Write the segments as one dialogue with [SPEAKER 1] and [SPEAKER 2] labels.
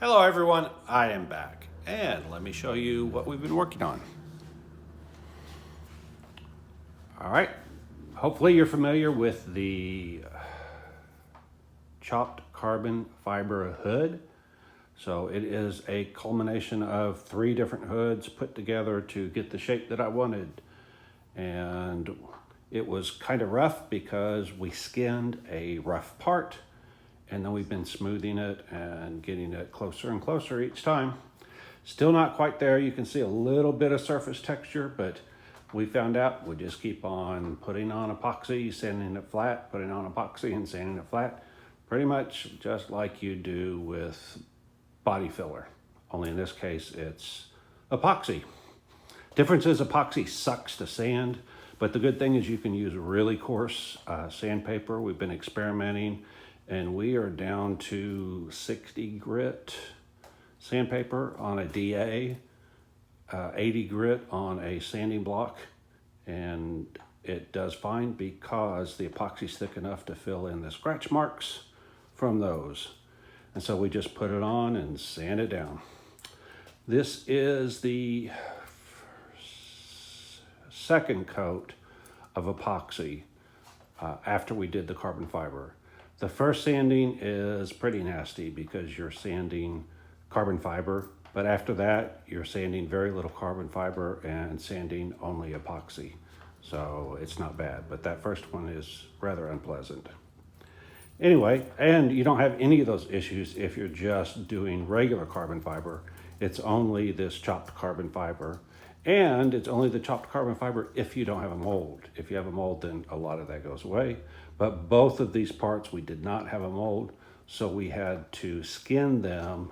[SPEAKER 1] Hello everyone, I am back and let me show you what we've been working on. All right, hopefully you're familiar with the chopped carbon fiber hood. So it is a culmination of 3 different hoods put together to get the shape that I wanted. And it was kind of rough because we skinned a rough part and then we've been smoothing it and getting it closer and closer each time. Still not quite there. You can see a little bit of surface texture, but we found out we just keep on putting on epoxy, sanding it flat, putting on epoxy and sanding it flat, pretty much just like you do with body filler. Only in this case, it's epoxy. Difference is epoxy sucks to sand, but the good thing is you can use really coarse sandpaper. We've been experimenting and we are down to 60 grit sandpaper on a DA, 80 grit on a sanding block, and it does fine because the epoxy's thick enough to fill in the scratch marks from those. And so we just put it on and sand it down. This is the second coat of epoxy after we did the carbon fiber. The first sanding is pretty nasty because you're sanding carbon fiber, but after that you're sanding very little carbon fiber and sanding only epoxy. So it's not bad, but that first one is rather unpleasant. Anyway, and you don't have any of those issues if you're just doing regular carbon fiber. It's only this chopped carbon fiber, and it's only the chopped carbon fiber if you don't have a mold. If you have a mold, then a lot of that goes away. But both of these parts, we did not have a mold, so we had to skin them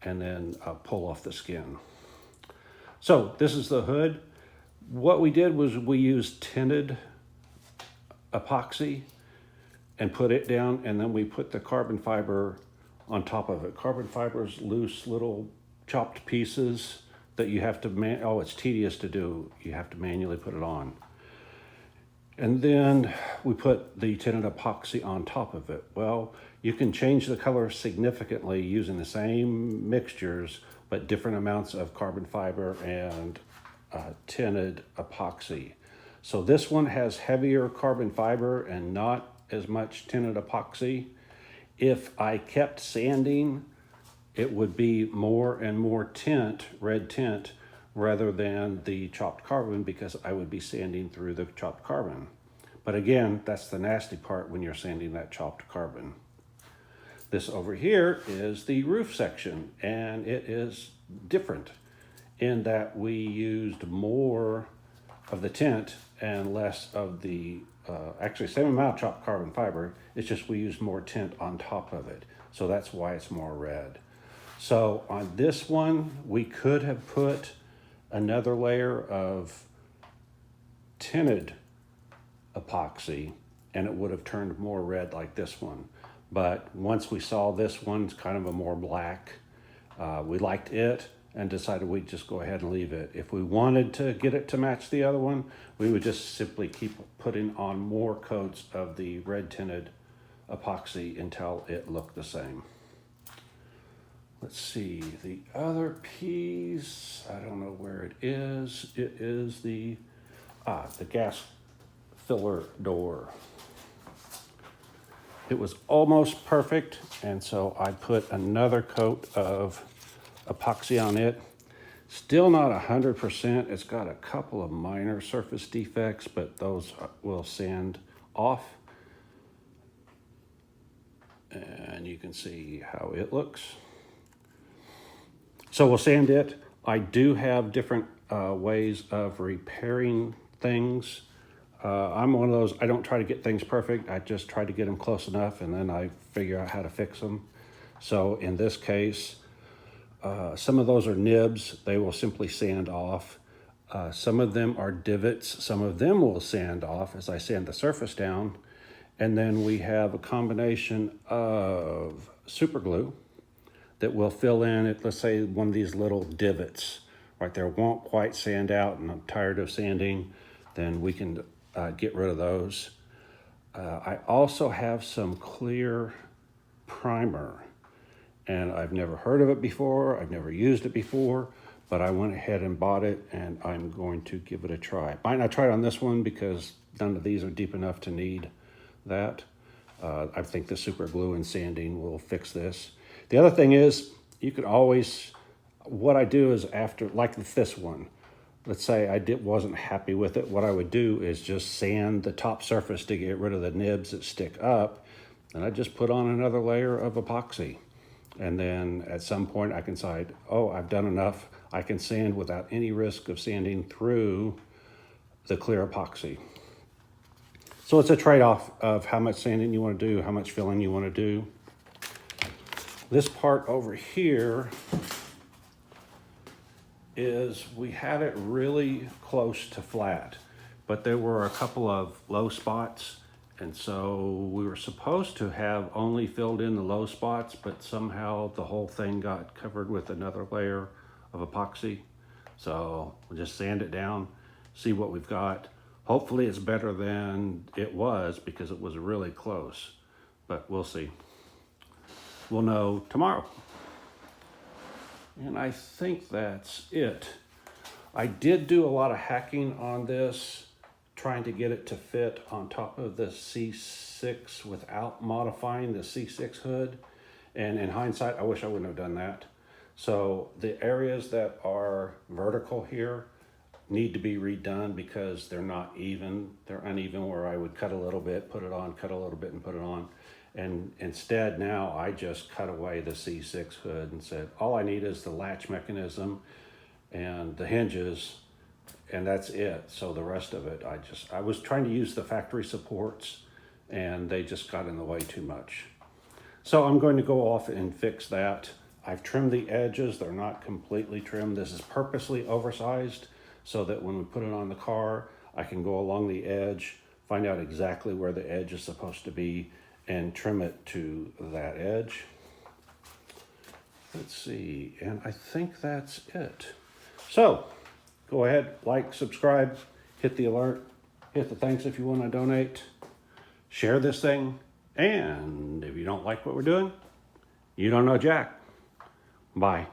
[SPEAKER 1] and then pull off the skin. So this is the hood. What we did was we used tinted epoxy and put it down, and then we put the carbon fiber on top of it. Carbon fiber's loose little chopped pieces that you have to, it's tedious to do. You have to manually put it on. And then we put the tinted epoxy on top of it. Well, you can change the color significantly using the same mixtures, but different amounts of carbon fiber and tinted epoxy. So this one has heavier carbon fiber and not as much tinted epoxy. If I kept sanding, it would be more and more tint, red tint, rather than the chopped carbon because I would be sanding through the chopped carbon. But again, that's the nasty part when you're sanding that chopped carbon. This over here is the roof section, and it is different in that we used more of the tint and less of the, actually same amount of chopped carbon fiber, it's just we used more tint on top of it. So that's why it's more red. So on this one, we could have put another layer of tinted epoxy and it would have turned more red like this one. But once we saw this one's kind of a more black, we liked it and decided we'd just go ahead and leave it. If we wanted to get it to match the other one, we would just simply keep putting on more coats of the red tinted epoxy until it looked the same. Let's see, the other piece, I don't know where it is. It is the gas filler door. It was almost perfect, and so I put another coat of epoxy on it. Still not 100%. It's got a couple of minor surface defects, but those will sand off. And you can see how it looks. So we'll sand it. I do have different ways of repairing things. I'm one of those, I don't try to get things perfect. I just try to get them close enough and then I figure out how to fix them. So in this case, some of those are nibs. They will simply sand off. Some of them are divots. Some of them will sand off as I sand the surface down. And then we have a combination of super glue that will fill in it, let's say one of these little divots right there won't quite sand out and I'm tired of sanding, then we can get rid of those. I also have some clear primer and I've never heard of it before. I've never used it before, but I went ahead and bought it, and I'm going to give it a try. Might not try it on this one because none of these are deep enough to need that. I think the super glue and sanding will fix this. The other thing is, you could always, what I do is after, like this one, let's say I wasn't happy with it, what I would do is just sand the top surface to get rid of the nibs that stick up, and I just put on another layer of epoxy. And then at some point I can decide, oh, I've done enough. I can sand without any risk of sanding through the clear epoxy. So it's a trade-off of how much sanding you want to do, how much filling you want to do. This part over here is we had it really close to flat, but there were a couple of low spots, and so we were supposed to have only filled in the low spots, but somehow the whole thing got covered with another layer of epoxy. So we'll just sand it down, see what we've got. Hopefully it's better than it was because it was really close, but we'll see. We'll know tomorrow. And I think that's it. I did do a lot of hacking on this, trying to get it to fit on top of the C6 without modifying the C6 hood. And in hindsight, I wish I wouldn't have done that. So the areas that are vertical here need to be redone because they're not even, they're uneven, where I would cut a little bit, put it on, cut a little bit and put it on. And instead now I just cut away the C6 hood and said, all I need is the latch mechanism and the hinges, and that's it. So the rest of it, I was trying to use the factory supports and they just got in the way too much. So I'm going to go off and fix that. I've trimmed the edges. They're not completely trimmed. This is purposely oversized so that when we put it on the car, I can go along the edge, find out exactly where the edge is supposed to be, and trim it to that edge. Let's see, and I think that's it. So go ahead, like, subscribe, hit the alert, hit the thanks if you want to donate, share this thing, and if you don't like what we're doing, you don't know Jack. Bye.